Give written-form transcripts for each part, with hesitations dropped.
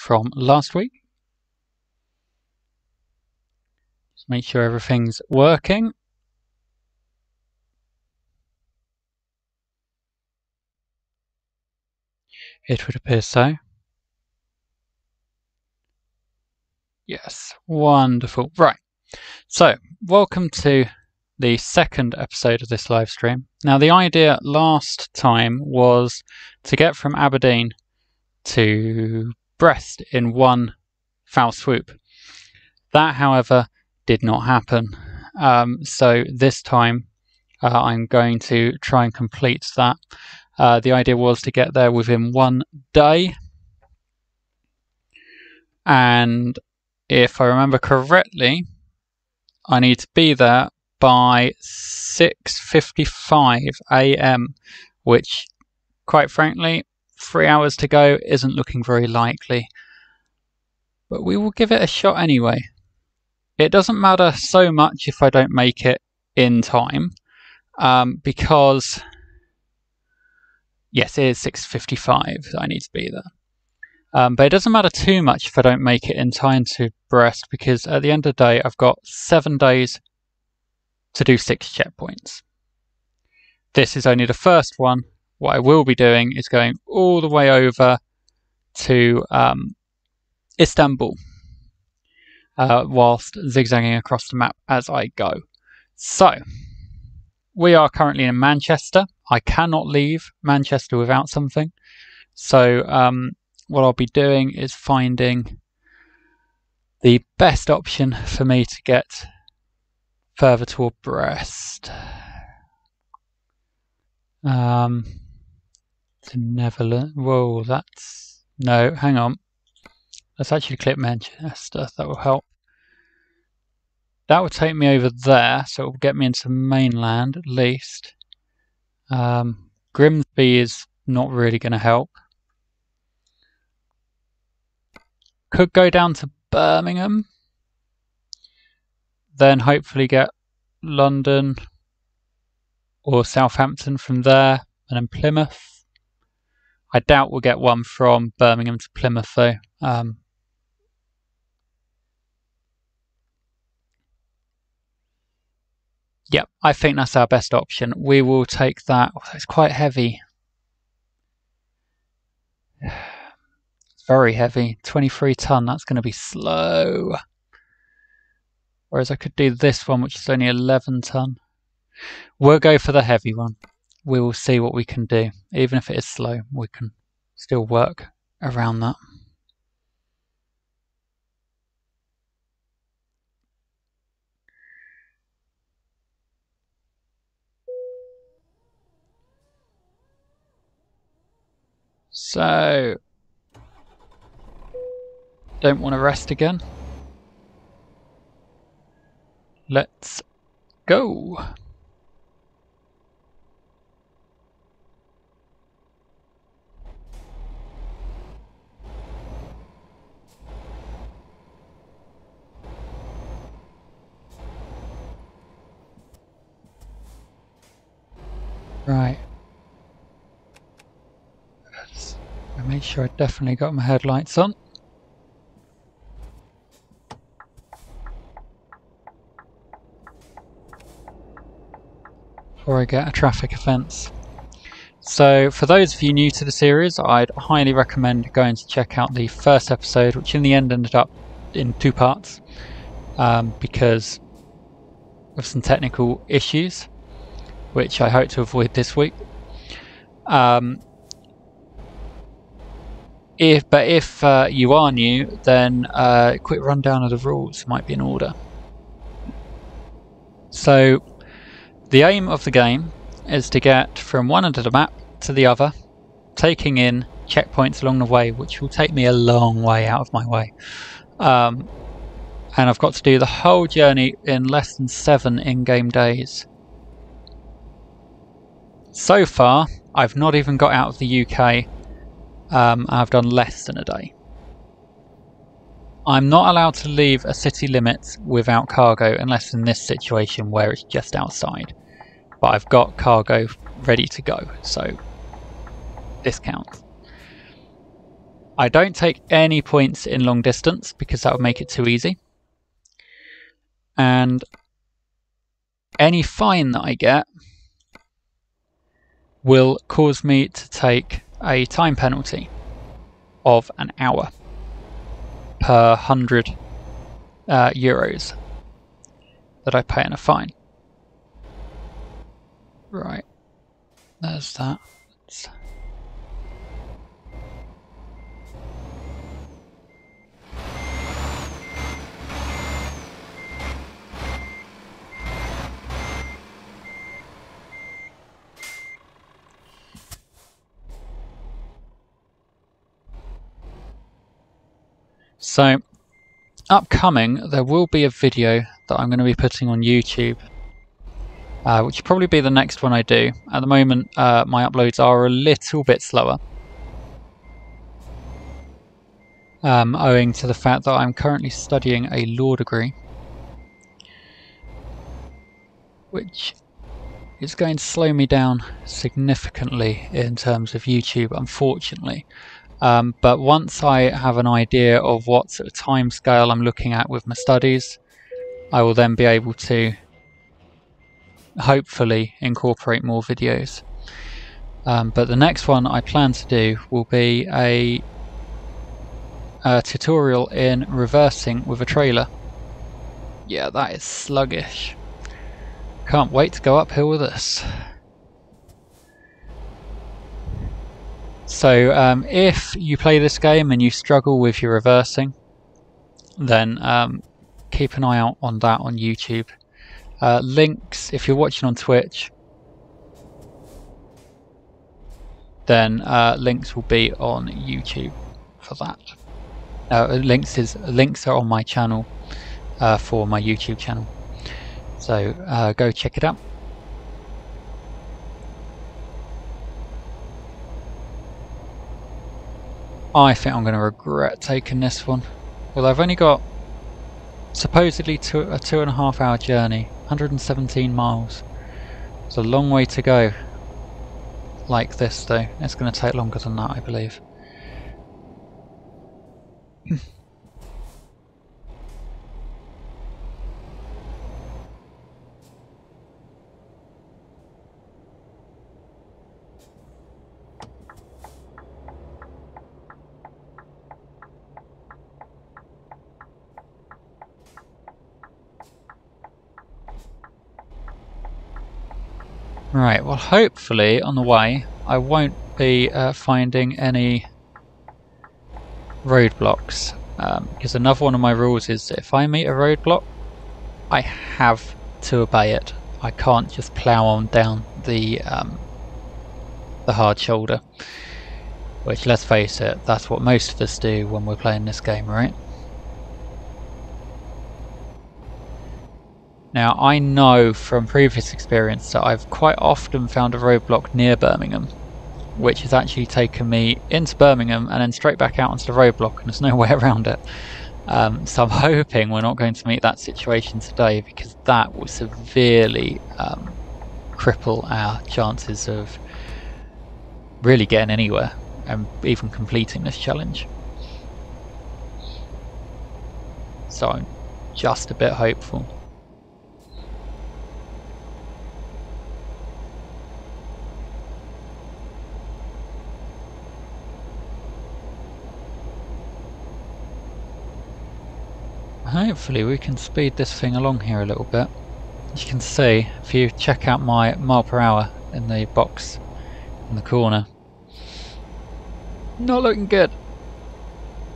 from last week. Just make sure everything's working. It would appear so. Yes, wonderful. Right, so welcome to the second episode of this live stream. Now, the idea last time was to get from Aberdeen to Brest in one foul swoop. That, however, did not happen. So this time I'm going to try and complete that. The idea was to get there within 1 day. And if I remember correctly, I need to be there by 6:55 AM, which, quite frankly, 3 hours to go isn't looking very likely. But we will give it a shot anyway. It doesn't matter so much if I don't make it in time, because, yes, it is 6:55 that I need to be there. But it doesn't matter too much if I don't make it in time to Brest, because at the end of the day, I've got 7 days to do 6 checkpoints. This is only the first one. What I will be doing is going all the way over to Istanbul, whilst zigzagging across the map as I go. So, we are currently in Manchester. I cannot leave Manchester without something. So, what I'll be doing is finding the best option for me to get further toward Brest. To Netherlands. Whoa, that's... No, hang on. Let's actually click Manchester. That will help. That will take me over there, so it will get me into mainland at least. Grimsby is not really going to help. Could go down to Birmingham. Then hopefully get London or Southampton from there, and then Plymouth. I doubt we'll get one from Birmingham to Plymouth though. Yep, I think that's our best option. We will take that. Oh, it's quite heavy. It's very heavy. 23 ton, that's going to be slow. Whereas I could do this one, which is only 11 ton. We'll go for the heavy one. We will see what we can do. Even if it is slow, we can still work around that. So, don't want to rest again. Let's go. Right. I made sure I definitely got my headlights on. Before I get a traffic offence. So for those of you new to the series, I'd highly recommend going to check out the first episode, which in the end ended up in 2 parts, because of some technical issues, which I hope to avoid this week. If you are new, then a quick rundown of the rules might be in order. So the aim of the game is to get from one end of the map to the other, taking in checkpoints along the way, which will take me a long way out of my way. And I've got to do the whole journey in less than 7 in-game days. So far, I've not even got out of the UK. I've done less than a day. I'm not allowed to leave a city limit without cargo unless in this situation where it's just outside. But I've got cargo ready to go, so this counts. I don't take any points in long distance because that would make it too easy. And any fine that I get will cause me to take a time penalty of an hour per 100 euros that I pay in a fine. Right, there's that. So, upcoming, there will be a video that I'm going to be putting on YouTube, which will probably be the next one I do. At the moment, my uploads are a little bit slower, owing to the fact that I'm currently studying a law degree, which is going to slow me down significantly in terms of YouTube, unfortunately. But once I have an idea of what sort of time scale I'm looking at with my studies, I will then be able to hopefully incorporate more videos. But the next one I plan to do will be a tutorial in reversing with a trailer. Yeah, that is sluggish. Can't wait to go uphill with this. So if you play this game and you struggle with your reversing, then keep an eye out on that on YouTube. Links, if you're watching on Twitch, then links will be on YouTube for that. Links are on my channel for my YouTube channel. So go check it out. I think I'm going to regret taking this one. Well, I've only got supposedly a 2.5 hour journey, 117 miles. It's a long way to go. Like this though, it's going to take longer than that, I believe. Right, well hopefully on the way I won't be finding any roadblocks, because another one of my rules is that if I meet a roadblock, I have to obey it. I can't just plough on down the hard shoulder, which, let's face it, that's what most of us do when we're playing this game, right? Now, I know from previous experience that I've quite often found a roadblock near Birmingham, which has actually taken me into Birmingham and then straight back out onto the roadblock, and there's no way around it. So I'm hoping we're not going to meet that situation today, because that will severely cripple our chances of really getting anywhere and even completing this challenge. So I'm just a bit hopeful. Hopefully we can speed this thing along here a little bit. As you can see, if you check out my mile per hour in the box in the corner, not looking good.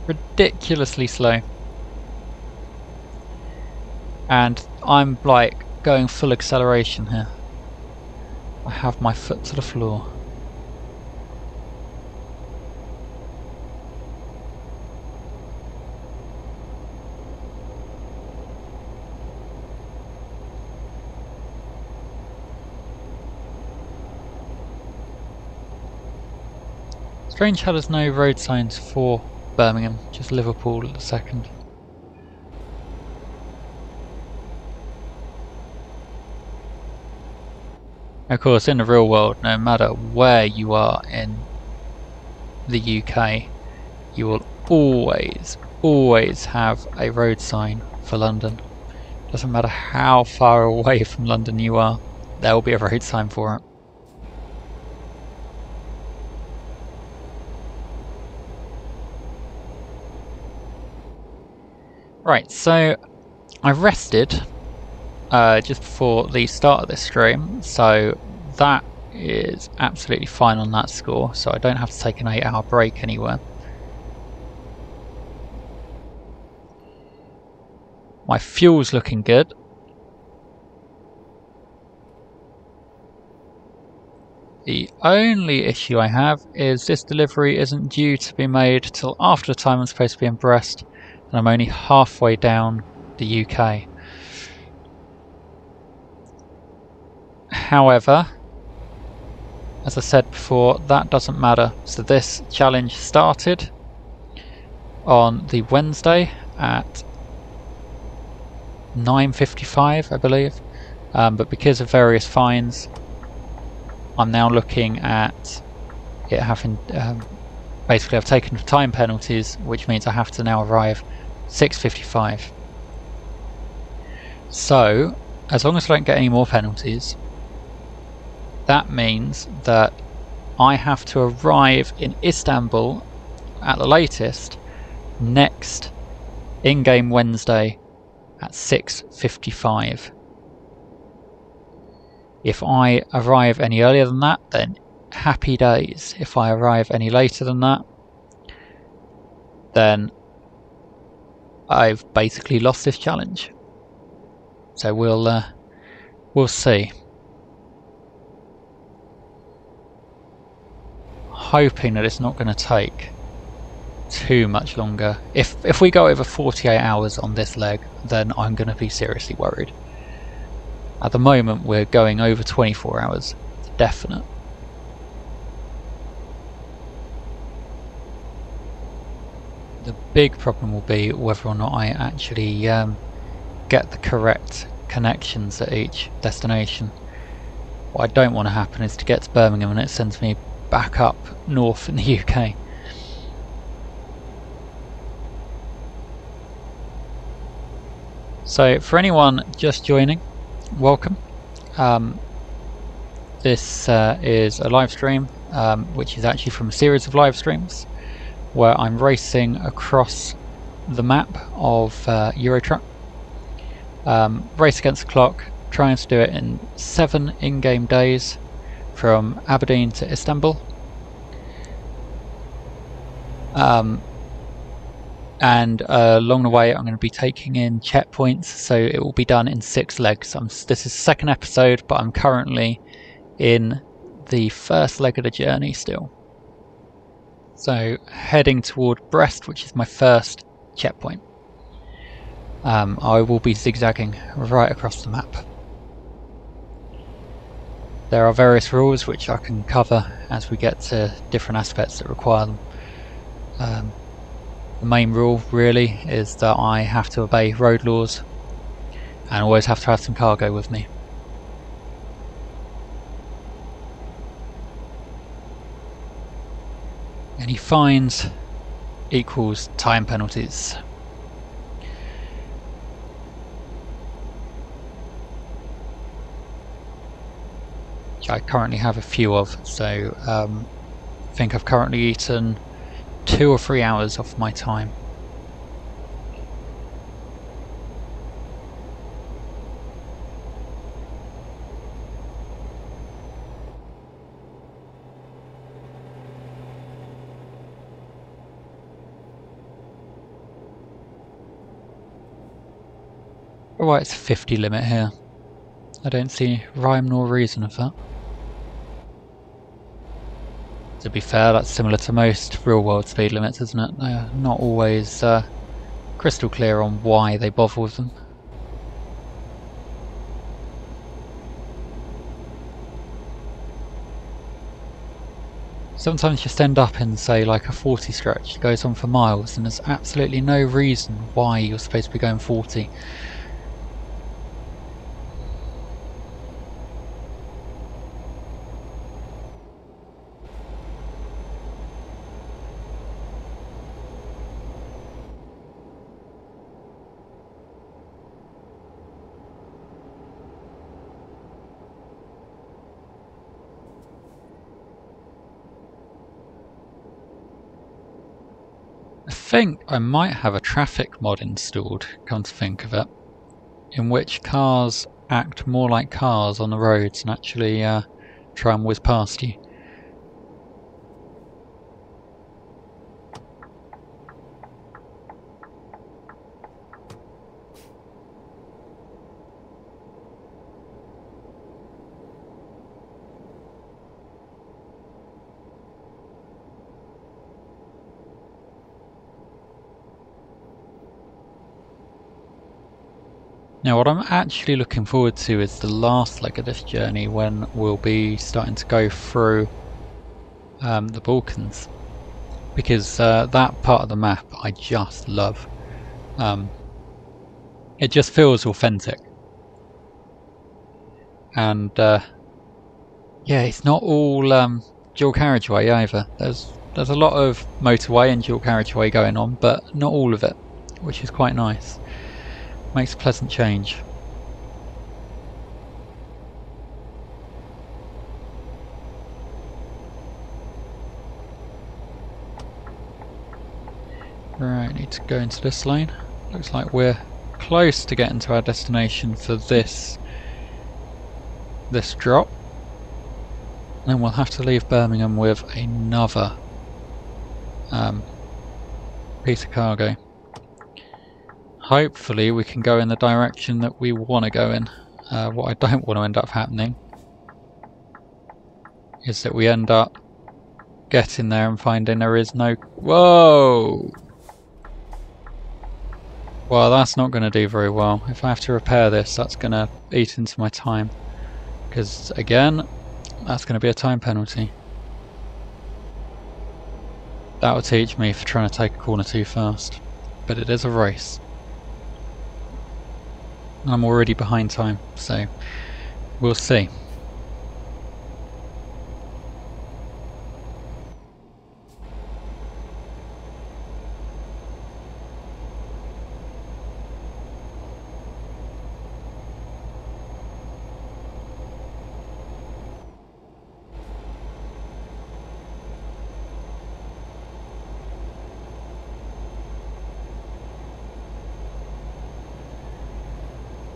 Ridiculously slow. And I'm like going full acceleration here. I have my foot to the floor. Strange how there's no road signs for Birmingham, just Liverpool at the second. Of course, in the real world, no matter where you are in the UK, you will always have a road sign for London. Doesn't matter how far away from London you are, there will be a road sign for it. Right, so I rested just before the start of this stream, so that is absolutely fine on that score, so I don't have to take an 8-hour break anywhere. My fuel's looking good. The only issue I have is this delivery isn't due to be made till after the time I'm supposed to be in Brest, and I'm only halfway down the UK. However, as I said before, that doesn't matter. So this challenge started on the Wednesday at 9:55, I believe, but because of various fines, I'm now looking at it having basically I've taken time penalties, which means I have to now arrive 6:55. So as long as I don't get any more penalties, that means that I have to arrive in Istanbul at the latest next in-game Wednesday at 6:55. If I arrive any earlier than that, then happy days. If I arrive any later than that, then I've basically lost this challenge. So we'll see. Hoping that it's not going to take too much longer. If we go over 48 hours on this leg, then I'm going to be seriously worried. At the moment we're going over 24 hours, it's definite. The big problem will be whether or not I actually get the correct connections at each destination. What I don't want to happen is to get to Birmingham and it sends me back up north in the UK. So for anyone just joining, welcome. This is a live stream which is actually from a series of live streams where I'm racing across the map of Euro Truck. Race against the clock, trying to do it in 7 in-game days from Aberdeen to Istanbul. And along the way I'm going to be taking in checkpoints, so it will be done in 6 legs. This is the second episode, but I'm currently in the first leg of the journey still. So heading toward Brest, which is my first checkpoint. I will be zigzagging right across the map. There are various rules which I can cover as we get to different aspects that require them. The main rule really is that I have to obey road laws and always have to have some cargo with me. Any fines equals time penalties. Which I currently have a few of, so I think I've currently eaten 2 or 3 hours off my time. Alright, it's a 50 limit here. I don't see rhyme nor reason of that. To be fair, that's similar to most real-world speed limits, isn't it? They're not always crystal clear on why they bother with them. Sometimes you just end up in, say, like a 40 stretch. It goes on for miles and there's absolutely no reason why you're supposed to be going 40. think I might have a traffic mod installed, come to think of it, in which cars act more like cars on the roads and actually try and whiz past you. Now what I'm actually looking forward to is the last leg of this journey, when we'll be starting to go through the Balkans, because that part of the map I just love. It just feels authentic, and yeah, it's not all dual carriageway either. There's a lot of motorway and dual carriageway going on, but not all of it, which is quite nice. Makes a pleasant change. Right, need to go into this lane. Looks like we're close to getting to our destination for this drop. Then we'll have to leave Birmingham with another piece of cargo. Hopefully we can go in the direction that we want to go in. What I don't want to end up happening is that we end up getting there and finding there is no... Whoa! Well, that's not going to do very well. If I have to repair this, that's going to eat into my time. Because, again, that's going to be a time penalty. That will teach me for trying to take a corner too fast. But it is a race. I'm already behind time, so we'll see.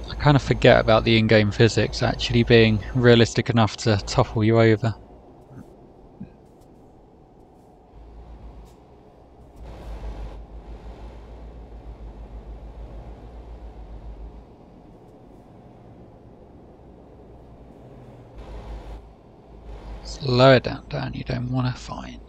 I kind of forget about the in-game physics actually being realistic enough to topple you over. Slow it down, Dan, you don't want to find.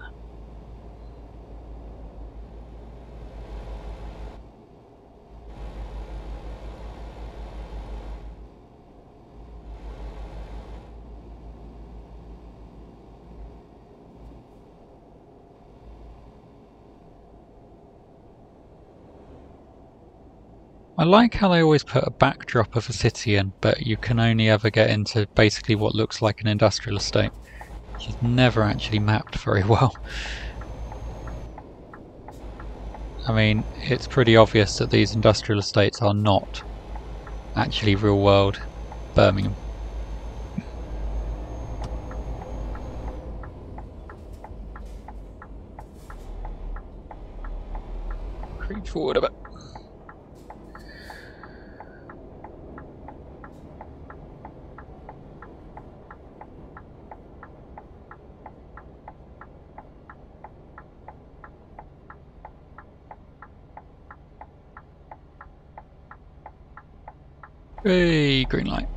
I like how they always put a backdrop of a city in, but you can only ever get into basically what looks like an industrial estate, which is never actually mapped very well. I mean, it's pretty obvious that these industrial estates are not actually real world Birmingham. Creep forward a bit. Hey, green light.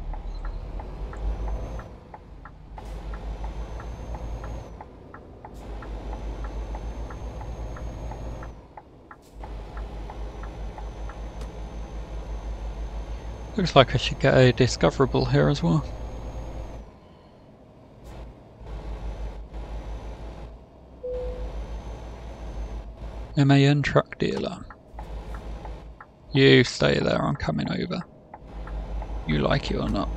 Looks like I should get a discoverable here as well. MAN truck dealer. You stay there, I'm coming over. You like it or not.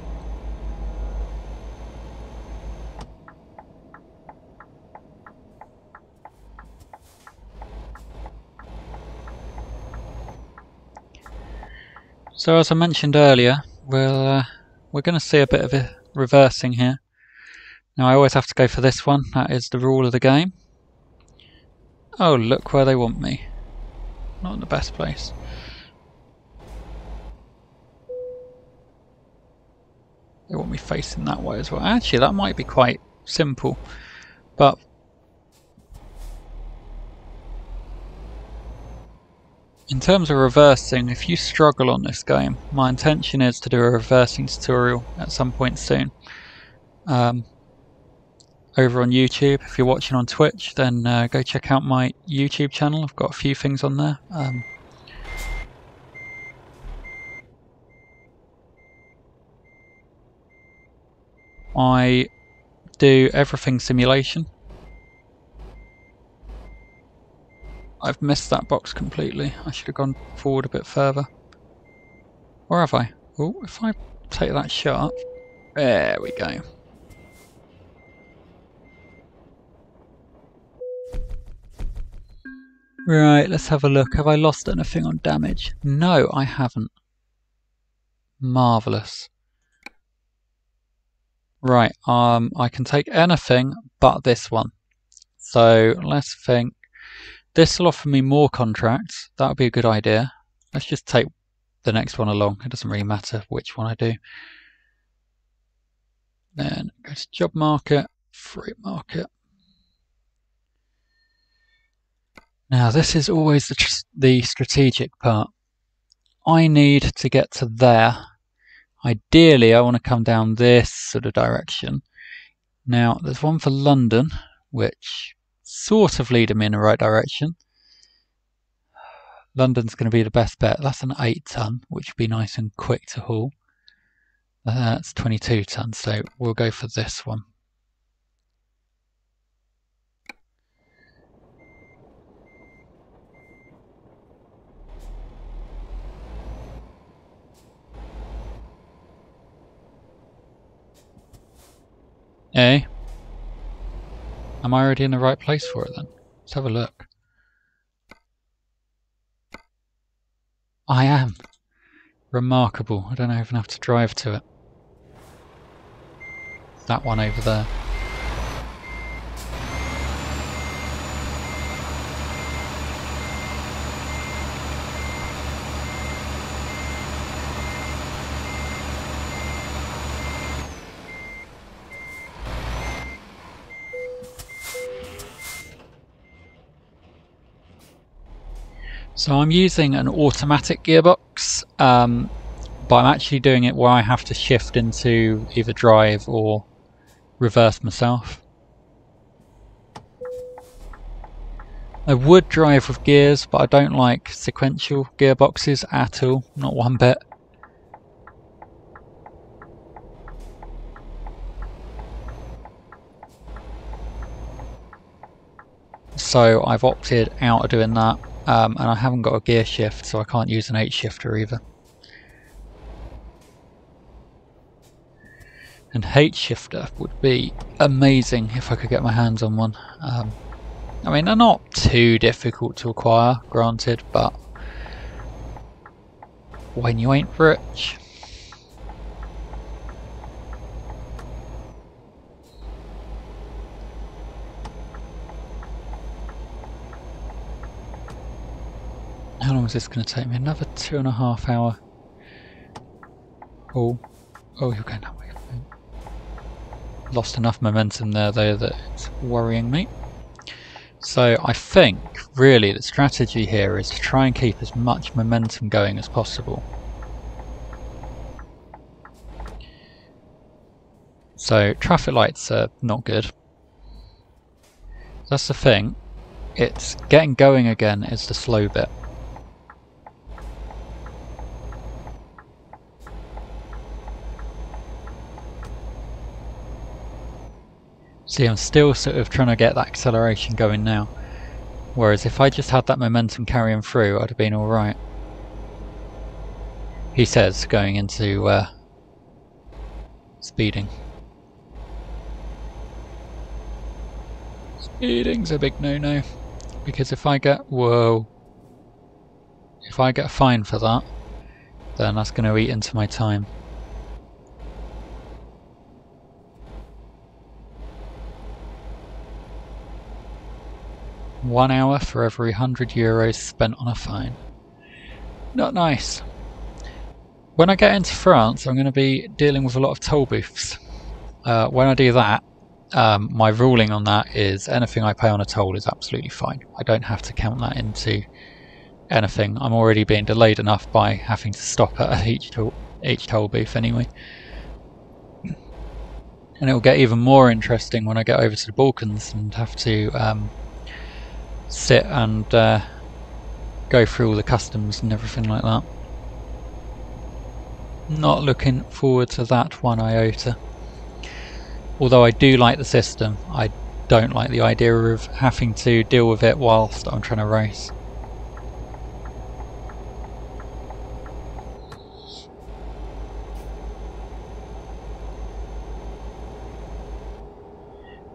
So as I mentioned earlier, we're going to see a bit of a reversing here. Now I always have to go for this one, that is the rule of the game. Oh, look where they want me. not in the best place. They want me facing that way as well. Actually, that might be quite simple, but in terms of reversing, if you struggle on this game, my intention is to do a reversing tutorial at some point soon. Over on YouTube. If you're watching on Twitch, then go check out my YouTube channel. I've got a few things on there. I do everything simulation. I've missed that box completely. I should have gone forward a bit further. Or have I? Oh, if I take that shot, there we go. Right, let's have a look. Have I lost anything on damage? No, I haven't. Marvellous. Right, I can take anything but this one. So let's think. This will offer me more contracts. That would be a good idea. Let's just take the next one along. It doesn't really matter which one I do. Then go to job market, free market. Now this is always the strategic part. I need to get to there. Ideally, I want to come down this sort of direction. Now, there's one for London, which sort of lead me in the right direction. London's going to be the best bet. That's an 8 ton, which would be nice and quick to haul. That's 22 tons, so we'll go for this one. Eh? Am I already in the right place for it then? Let's have a look. I am. Remarkable. I don't even have to drive to it. That one over there. So I'm using an automatic gearbox, but I'm actually doing it where I have to shift into either drive or reverse myself. I would drive with gears, but I don't like sequential gearboxes at all, not one bit. So I've opted out of doing that. And I haven't got a gear shift, so I can't use an 8 shifter either. An 8 shifter would be amazing if I could get my hands on one. I mean, they're not too difficult to acquire, granted, but when you ain't rich. How long is this going to take me? Another 2.5 hour. Oh, you're going that way. Lost enough momentum there though that it's worrying me. So I think really the strategy here is to try and keep as much momentum going as possible. So traffic lights are not good. That's the thing. It's getting going again is the slow bit. See, I'm still sort of trying to get that acceleration going now. Whereas if I just had that momentum carrying through, I'd have been alright. He says, going into speeding. Speeding's a big no-no. Because if I get... Whoa. If I get a fine for that, then that's going to eat into my time. 1 hour for every €100 spent on a fine. Not nice. When I get into France, I'm going to be dealing with a lot of toll booths. When I do that, my ruling on that is anything I pay on a toll is absolutely fine. I don't have to count that into anything. I'm already being delayed enough by having to stop at each toll booth anyway. And it will get even more interesting when I get over to the Balkans and have to sit and go through all the customs and everything like that. Not looking forward to that one iota. Although I do like the system, I don't like the idea of having to deal with it whilst I'm trying to race.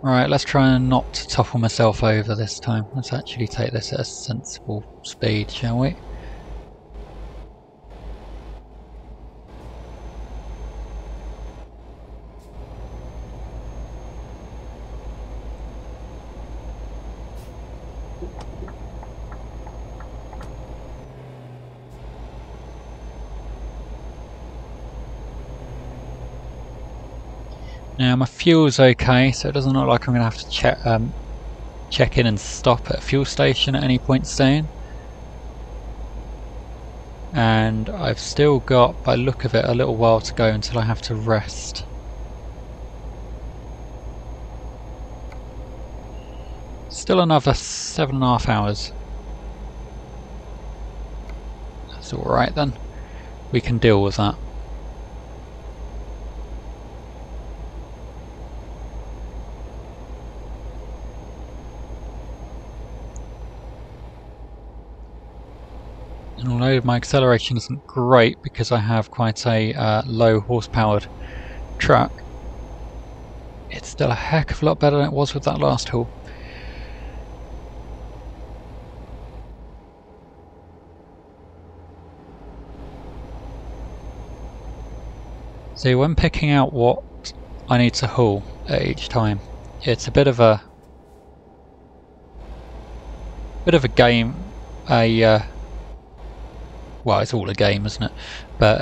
Right, let's try and not topple myself over this time. Let's actually take this at a sensible speed, shall we? Now my fuel's okay, so it doesn't look like I'm going to have to check in and stop at a fuel station at any point soon. And I've still got, by the look of it, a little while to go until I have to rest. Still another 7.5 hours. That's alright then. We can deal with that. And although my acceleration isn't great because I have quite a low horsepowered truck, it's still a heck of a lot better than it was with that last haul. So when picking out what I need to haul at each time, it's a bit of a game, well, it's all a game, isn't it? But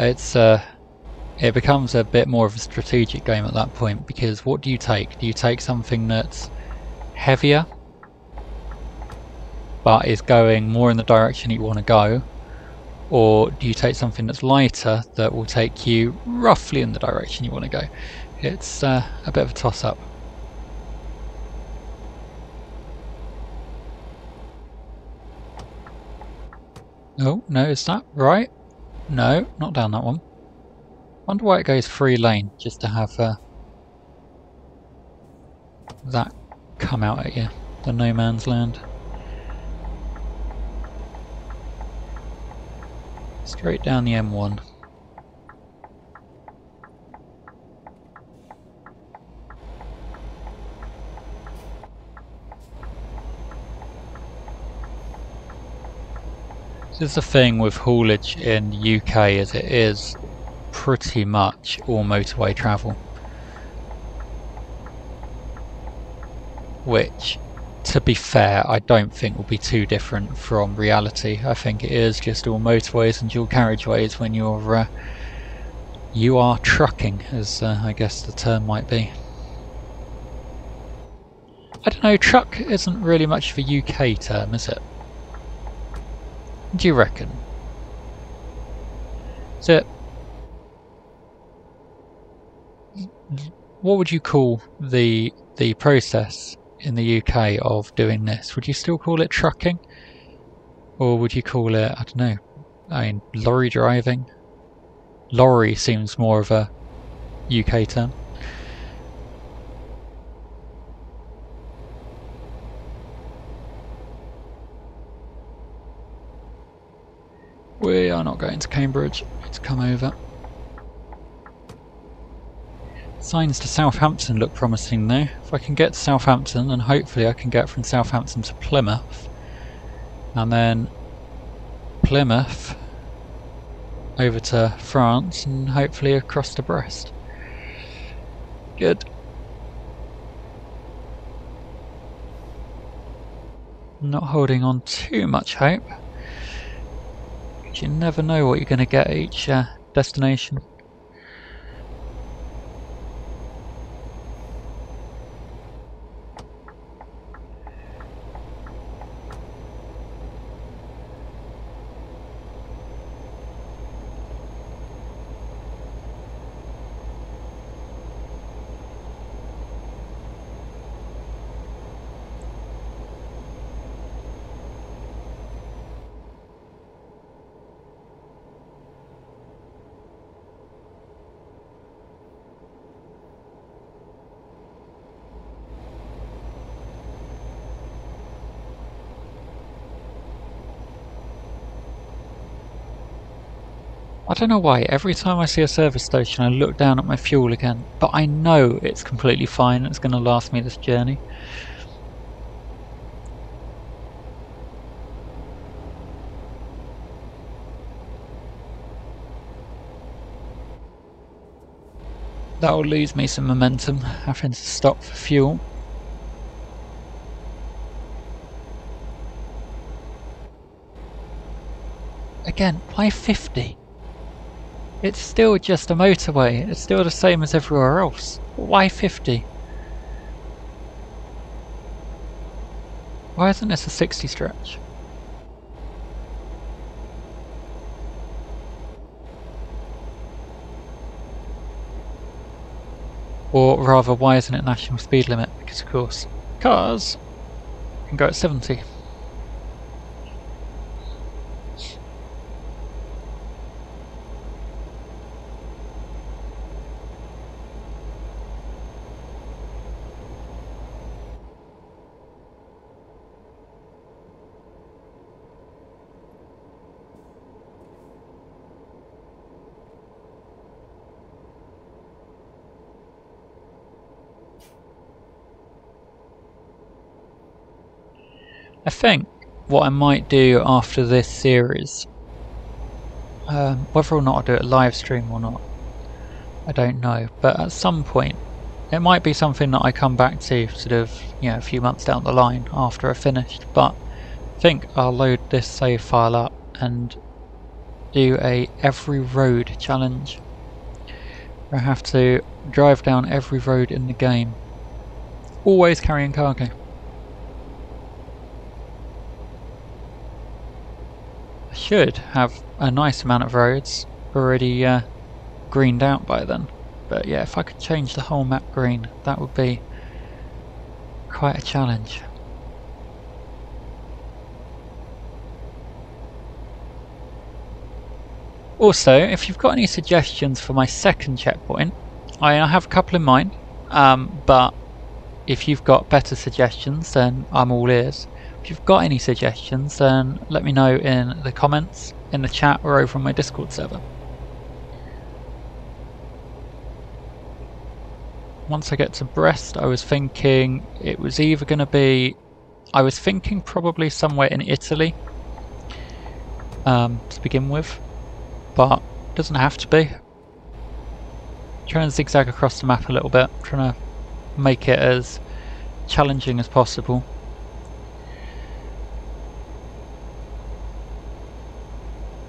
it becomes a bit more of a strategic game at that point, because what do you take? Do you take something that's heavier but is going more in the direction you want to go, or do you take something that's lighter that will take you roughly in the direction you want to go? It's a bit of a toss-up. Oh, no, is that right? No, not down that one. Wonder why it goes 3 lane, just to have that come out at you, the no man's land. Straight down the M1. This is the thing with haulage in the UK, is it is pretty much all motorway travel, which, to be fair, I don't think will be too different from reality. I think it is just all motorways and dual carriageways when you are trucking, as I guess the term might be. I don't know, truck isn't really much of a UK term, is it? What do you reckon? Is it... What would you call the process in the UK of doing this? Would you still call it trucking? Or would you call it, I don't know, I mean, lorry driving? Lorry seems more of a UK term. We are not going to Cambridge, let's come over. Signs to Southampton look promising though. If I can get to Southampton, then hopefully I can get from Southampton to Plymouth. And then Plymouth over to France and hopefully across to Brest. Good. Not holding on too much hope. You never know what you're going to get at each destination. I don't know why, every time I see a service station I look down at my fuel again, but I know it's completely fine, it's going to last me this journey. That'll lose me some momentum, having to stop for fuel. Again, why 50? It's still just a motorway, it's still the same as everywhere else. Why 50? Why isn't this a 60 stretch? Or rather, why isn't it national speed limit? Because of course, cars can go at 70. I think what I might do after this series, whether or not I do it live stream or not, I don't know, but at some point it might be something that I come back to sort of, you know, a few months down the line after I've finished, but I think I'll load this save file up and do a every road challenge. I have to drive down every road in the game, always carrying cargo. I should have a nice amount of roads already greened out by then, but yeah, if I could change the whole map green, that would be quite a challenge. Also, if you've got any suggestions for my second checkpoint, I have a couple in mind, but if you've got better suggestions, then I'm all ears. If you've got any suggestions, then let me know in the comments, in the chat, or over on my Discord server. Once I get to Brest, I was thinking it was either going to be... I was thinking probably somewhere in Italy to begin with, but it doesn't have to be. Trying to zigzag across the map a little bit, trying to make it as challenging as possible.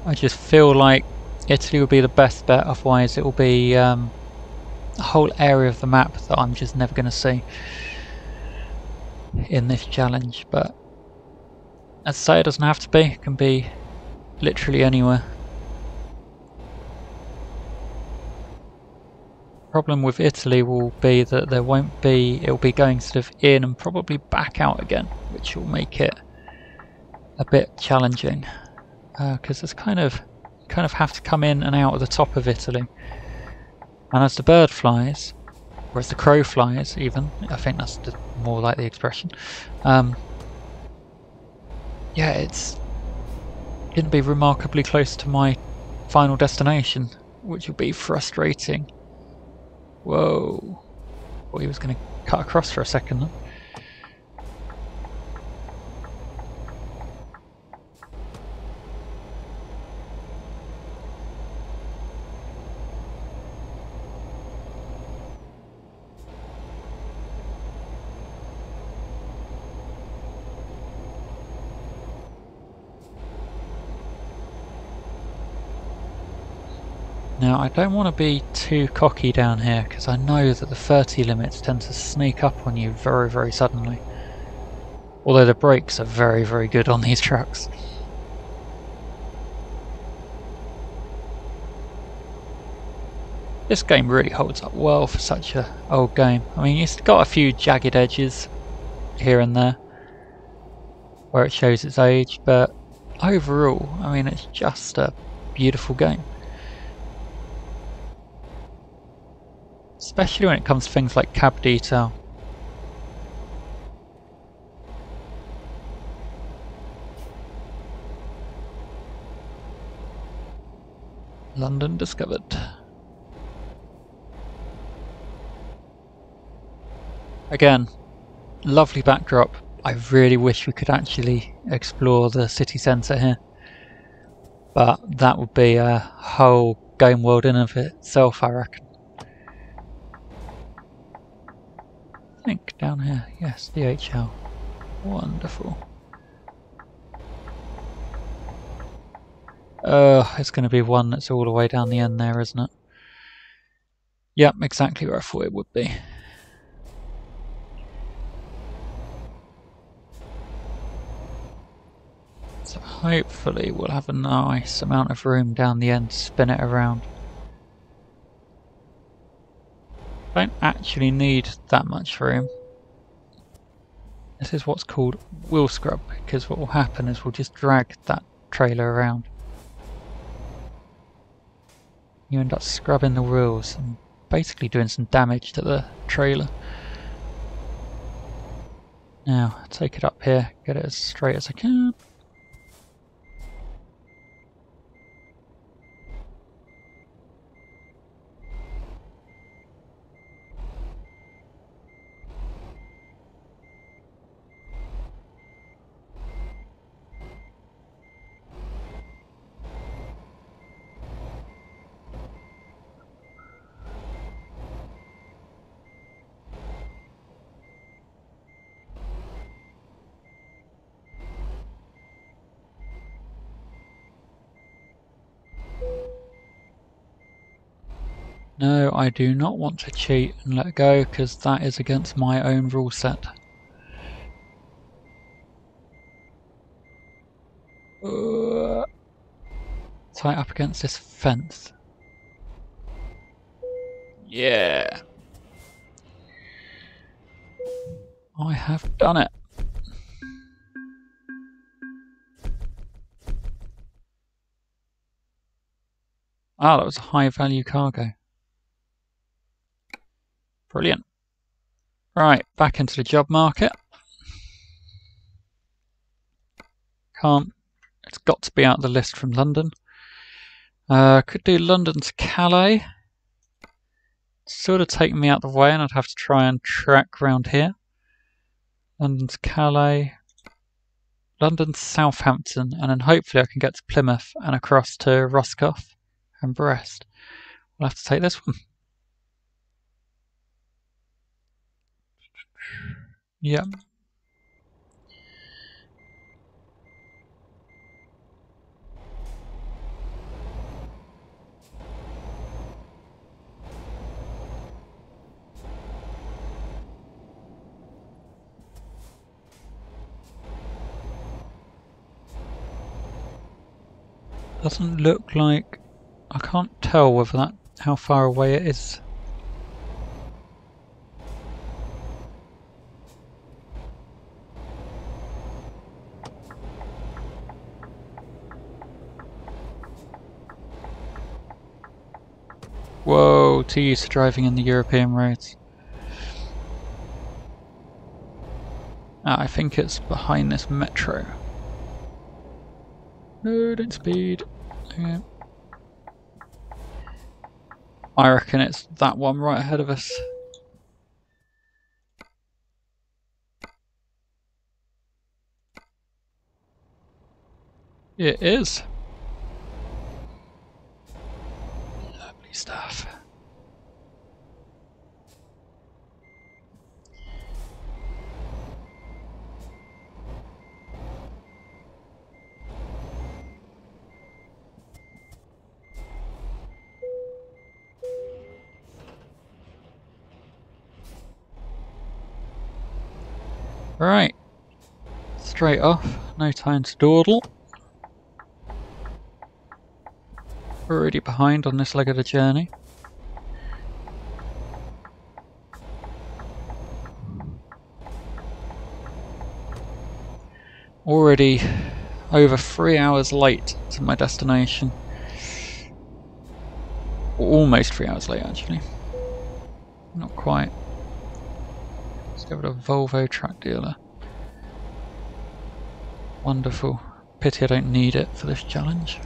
I just feel like Italy will be the best bet, otherwise it will be a whole area of the map that I'm just never going to see in this challenge. But as I say, it doesn't have to be, it can be literally anywhere. Problem with Italy will be that there won't be, it'll be going sort of in and probably back out again, which will make it a bit challenging. Because it's kind of have to come in and out of the top of Italy, and as the bird flies, or as the crow flies even, I think that's more like the expression, yeah, it's going to be remarkably close to my final destination, which will be frustrating. Whoa, thought he was going to cut across for a second then. Now I don't want to be too cocky down here because I know that the 30 limits tend to sneak up on you very, very suddenly. Although the brakes are very, very good on these trucks. This game really holds up well for such an old game. I mean, it's got a few jagged edges here and there where it shows its age, but overall, I mean, it's just a beautiful game. Especially when it comes to things like cab detail. London discovered. Again, lovely backdrop. I really wish we could actually explore the city centre here. But that would be a whole game world in of itself, I reckon. I think down here, yes, DHL. Wonderful. It's going to be one that's all the way down the end there, isn't it? Yep, exactly where I thought it would be. So hopefully we'll have a nice amount of room down the end to spin it around. Don't actually need that much room. This is what's called wheel scrub, because what will happen is we'll just drag that trailer around. You end up scrubbing the wheels and basically doing some damage to the trailer. Now, take it up here, get it as straight as I can. No, I do not want to cheat and let go, because that is against my own rule set. Tight up against this fence. Yeah. I have done it. Ah, that was a high value cargo. Brilliant. Right, back into the job market. It's got to be out of the list from London. Could do London to Calais. Sort of taking me out the way, and I'd have to try and track round here. London to Calais. London to Southampton, and then hopefully I can get to Plymouth and across to Roscoff and Brest. We'll have to take this one. Yep. Doesn't look like... I can't tell whether that... how far away it is. Whoa, too used to driving in the European roads. I think it's behind this metro. No, don't speed. Okay. I reckon it's that one right ahead of us. It is. Lovely stuff. Right, straight off, no time to dawdle. Already behind on this leg of the journey. Already over 3 hours late to my destination. Almost 3 hours late, actually. Not quite. Let's go with a Volvo track dealer. Wonderful. Pity I don't need it for this challenge.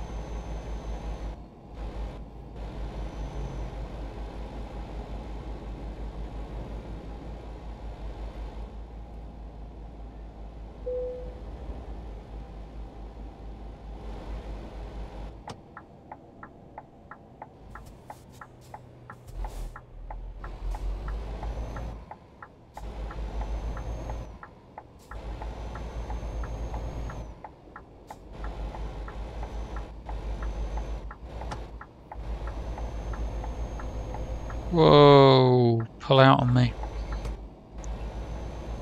Whoa, pull out on me.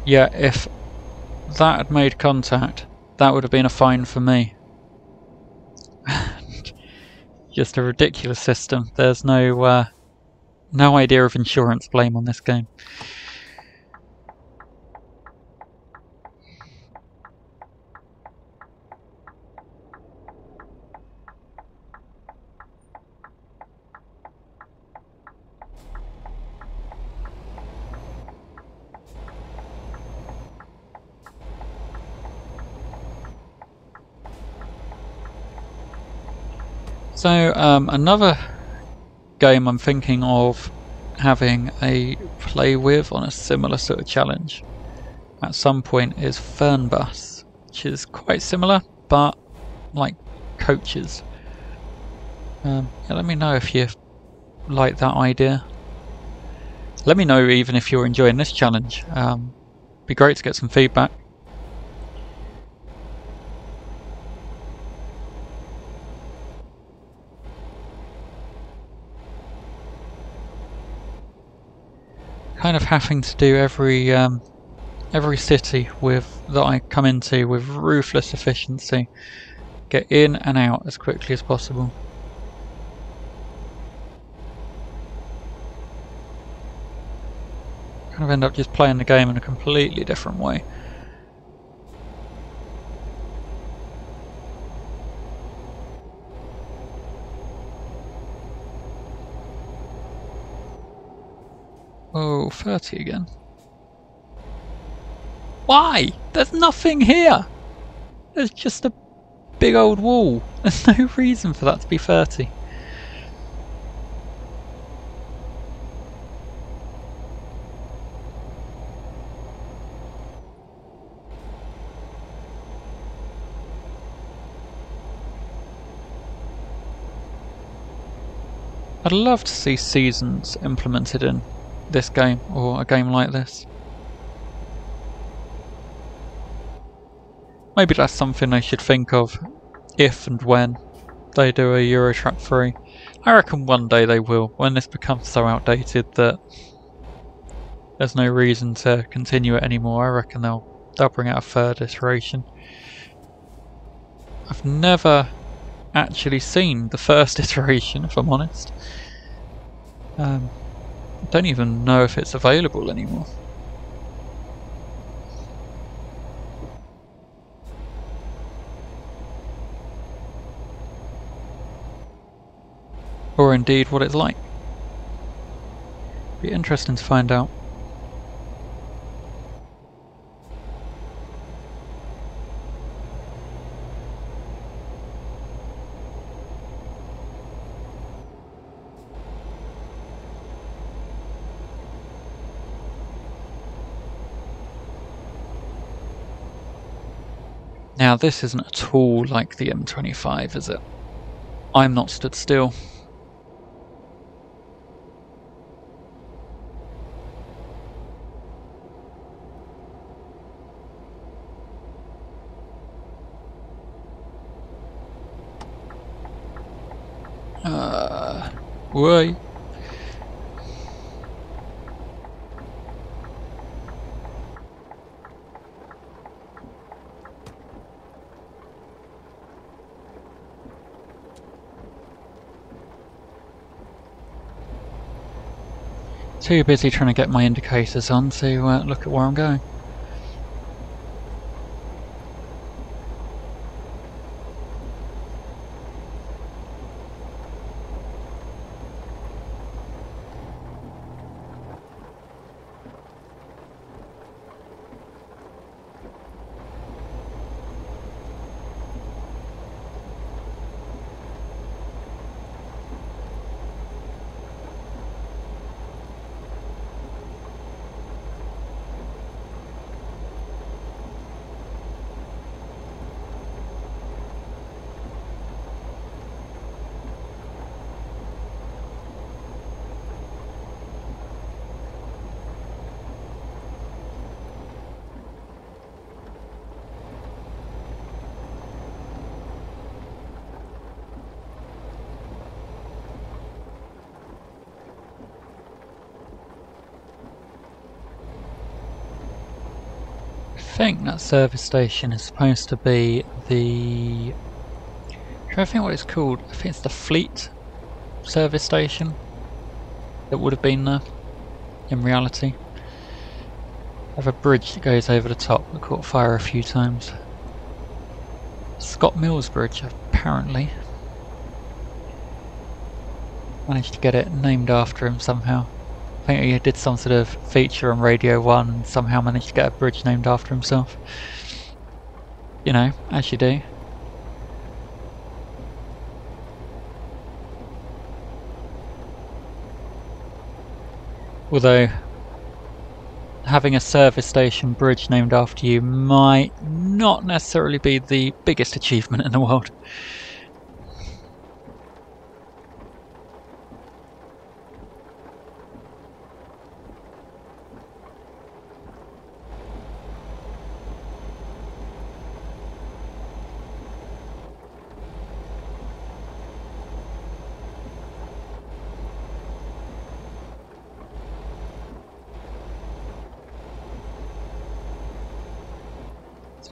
Yeah, if that had made contact, that would have been a fine for me. Just a ridiculous system. There's no idea of insurance blame on this game. So, another game I'm thinking of having a play with on a similar sort of challenge at some point is Fernbus, which is quite similar, but like coaches. Yeah, let me know if you like that idea. Let me know even if you're enjoying this challenge. Be great to get some feedback. Kind of having to do every city that I come into with ruthless efficiency. Get in and out as quickly as possible. Kind of end up just playing the game in a completely different way. Oh, 30 again. Why? There's nothing here! There's just a big old wall. There's no reason for that to be 30. I'd love to see seasons implemented in this game, or a game like this. Maybe that's something they should think of if and when they do a Euro Truck 3. I reckon one day they will, when this becomes so outdated that there's no reason to continue it anymore. I reckon they'll bring out a third iteration. I've never actually seen the first iteration, if I'm honest. I don't even know if it's available anymore. Or indeed what it's like. Be interesting to find out. Now this isn't at all like the M25, is it? I'm not stood still. Why? Too busy trying to get my indicators on to look at where I'm going. I think that service station is supposed to be the... I'm trying to think what it's called. I think it's the Fleet service station that would have been there in reality. I have a bridge that goes over the top that caught fire a few times. Scott Mills Bridge, apparently. Managed to get it named after him somehow. I think he did some sort of feature on Radio 1 and somehow managed to get a bridge named after himself. You know, as you do. Although, having a service station bridge named after you might not necessarily be the biggest achievement in the world.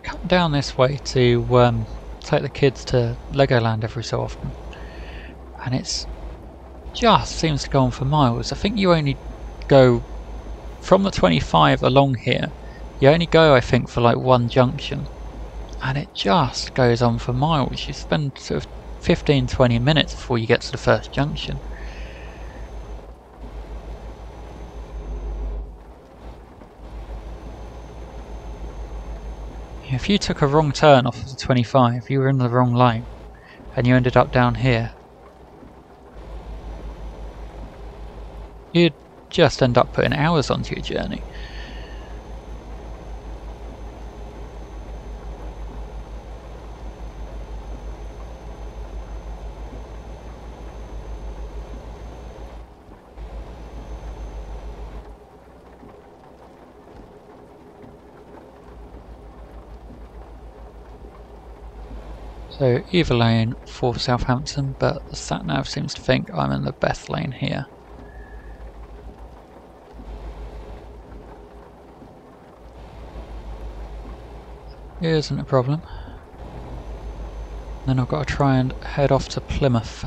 Come down this way to take the kids to Legoland every so often, and it's just seems to go on for miles. I think you only go from the 25 along here, you only go I think for like one junction, and it just goes on for miles. You spend sort of 15-20 minutes before you get to the first junction. If you took a wrong turn off of the 25, you were in the wrong lane, and you ended up down here, you'd just end up putting hours onto your journey. So either lane for Southampton, but the sat-nav seems to think I'm in the best lane here. Isn't a problem. Then I've got to try and head off to Plymouth.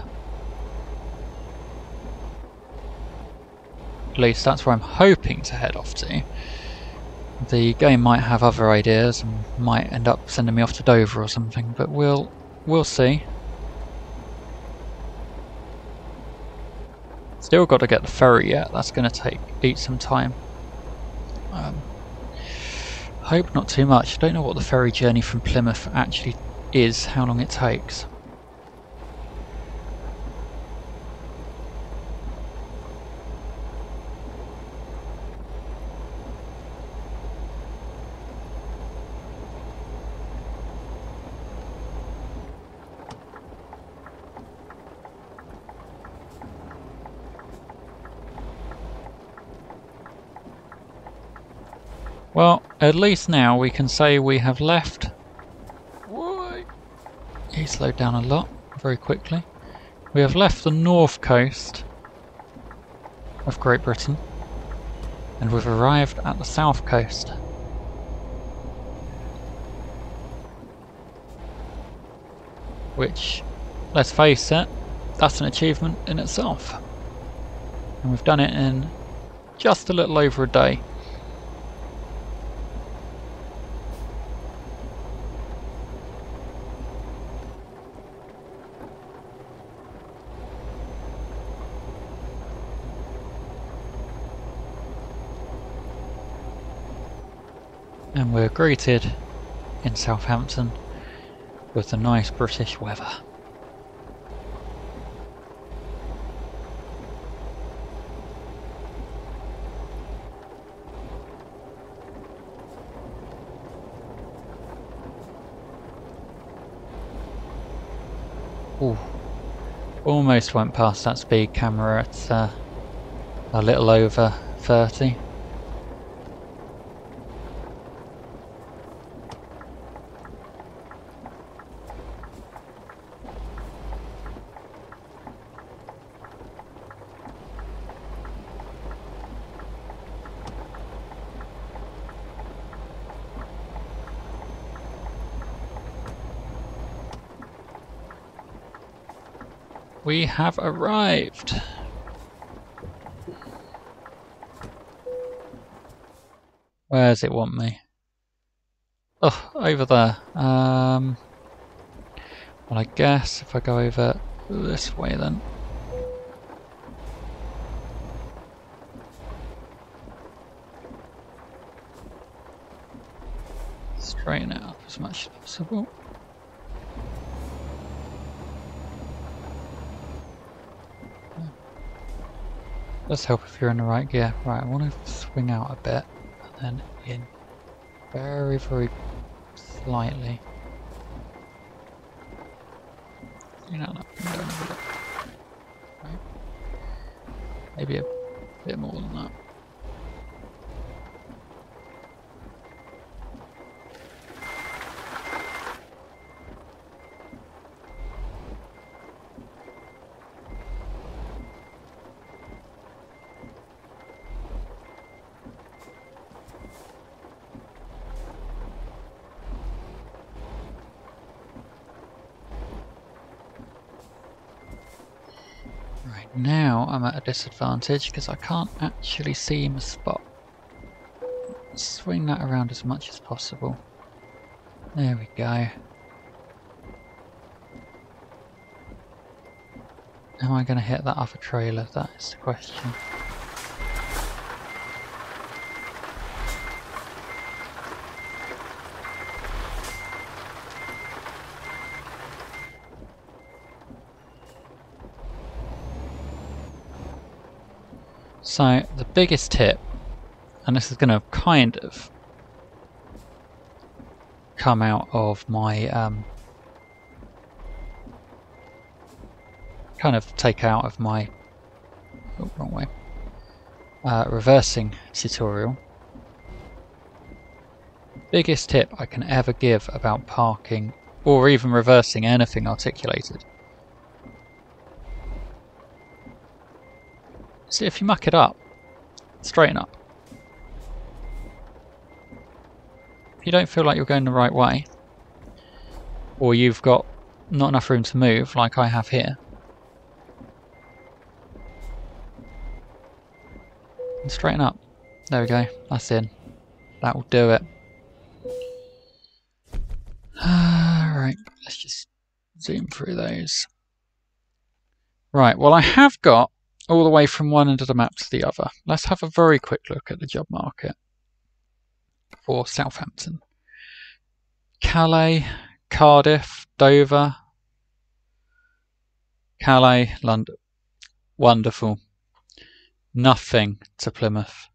At least that's where I'm hoping to head off to. The game might have other ideas and might end up sending me off to Dover or something, but we'll see. Still got to get the ferry yet. That's going to eat some time. Hope not too much. Don't know what the ferry journey from Plymouth actually is, how long it takes. Well, at least now we can say we have left. Why? He slowed down a lot, very quickly. We have left the north coast of Great Britain, and we've arrived at the south coast. Which, let's face it, that's an achievement in itself. And we've done it in just a little over a day. And we're greeted in Southampton with the nice British weather. Ooh, almost went past that speed camera at a little over 30. We have arrived. Where does it want me? Oh, over there. Well, I guess if I go over this way then. Straighten it up as much as possible. Does help if you're in the right gear. Right, I want to swing out a bit and then in very, very slightly. You know, down a bit. Right. Maybe a bit more than that. Right, now I'm at a disadvantage because I can't actually see my spot. Swing that around as much as possible. There we go. Am I going to hit that other trailer? That is the question. So the biggest tip, and this is going to kind of come out of my kind of take out of my wrong way reversing tutorial. Biggest tip I can ever give about parking or even reversing anything articulated. So if you muck it up, straighten up. If you don't feel like you're going the right way, or you've got not enough room to move like I have here, and straighten up. There we go, that's in. That will do it. Alright, let's just zoom through those. Right, well I have got all the way from one end of the map to the other. Let's have a very quick look at the job market for Southampton. Calais, Cardiff, Dover, Calais, London. Wonderful. Nothing to Plymouth.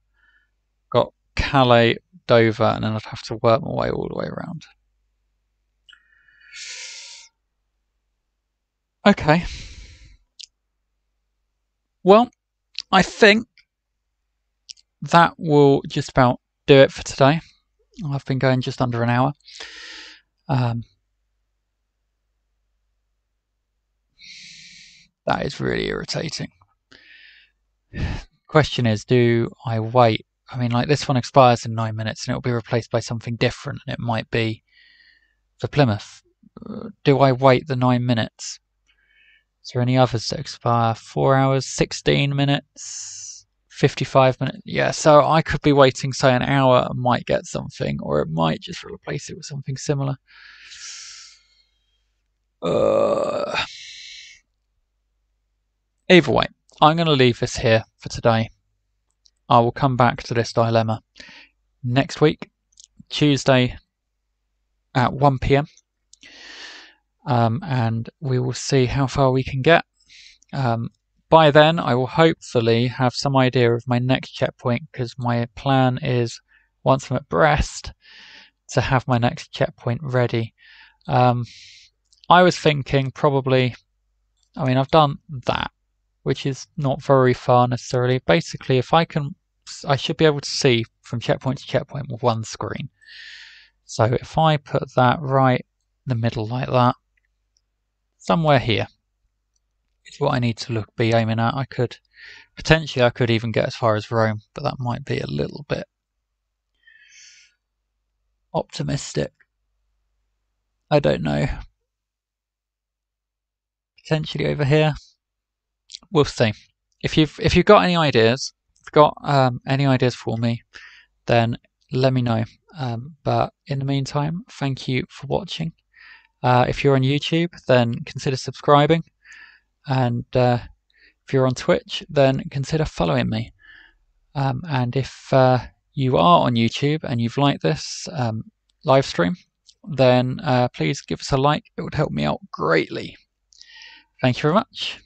Got Calais, Dover, and then I'd have to work my way all the way around. Okay. Well, I think that will just about do it for today. I've been going just under an hour. That is really irritating. Question is, do I wait? I mean, like this one expires in 9 minutes and it'll be replaced by something different, and it might be for Plymouth. Do I wait the 9 minutes? Is there any others that expire? 4 hours, 16 minutes, 55 minutes. Yeah, so I could be waiting, say, an hour and might get something, or it might just replace it with something similar. Either way, I'm going to leave this here for today. I will come back to this dilemma next week, Tuesday at 1 p.m. And we will see how far we can get. By then, I will hopefully have some idea of my next checkpoint, because my plan is, once I'm at Brest, to have my next checkpoint ready. I was thinking probably, I mean, I've done that, which is not very far necessarily. Basically, if I should be able to see from checkpoint to checkpoint with one screen. So if I put that right in the middle like that, somewhere here is what I need to be aiming at. I could even get as far as Rome, but that might be a little bit optimistic. I don't know. Potentially over here. We'll see. If you've got any ideas, any ideas for me, then let me know. But in the meantime, thank you for watching. If you're on YouTube, then consider subscribing, and if you're on Twitch, then consider following me. And if you are on YouTube and you've liked this live stream, then please give us a like. It would help me out greatly. Thank you very much.